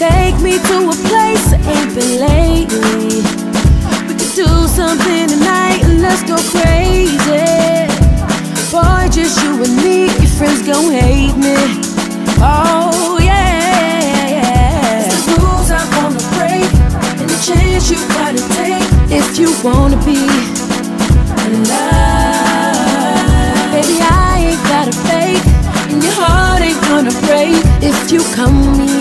Take me to a place I ain't been lately. We could do something tonight and let's go crazy. Boy, just you and me, your friends gon' hate me. Oh yeah. It's the rules I wanna break, and the chance you gotta take if you wanna be alive. Baby, I ain't gotta fake, and your heart ain't gonna break if you come with me.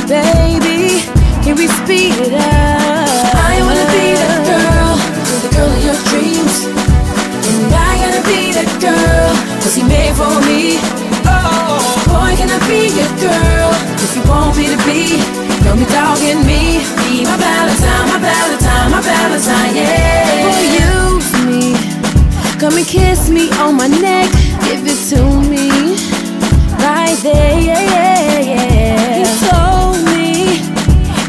Baby, can we speed it up? I wanna be that girl, the girl of your dreams. And I gotta be that girl, cause he made for me. Oh, boy, can I be your girl? If you want me to be, know me, dogging me. Be my Valentine, my Valentine, my Valentine, yeah. Boy, use me, come and kiss me on my neck. Give it to me, right there, yeah. You told me,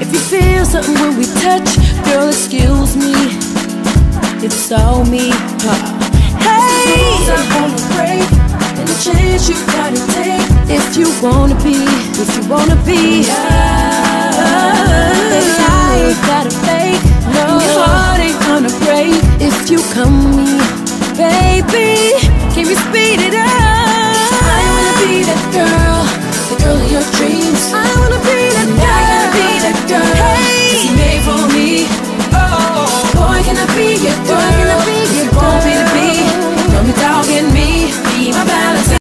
if you feel something when we touch, girl, excuse me, it's all me. Hey, it's the rules I wanna break, and the chance you gotta take if you wanna be baby, I ain't gotta fake, no. Your heart ain't gonna break if you come with me. Baby, can we speed it up? I wanna be that girl, the girl of your dreams. I wanna be that girl, I gotta be that girl, hey. 'Cause he made for me.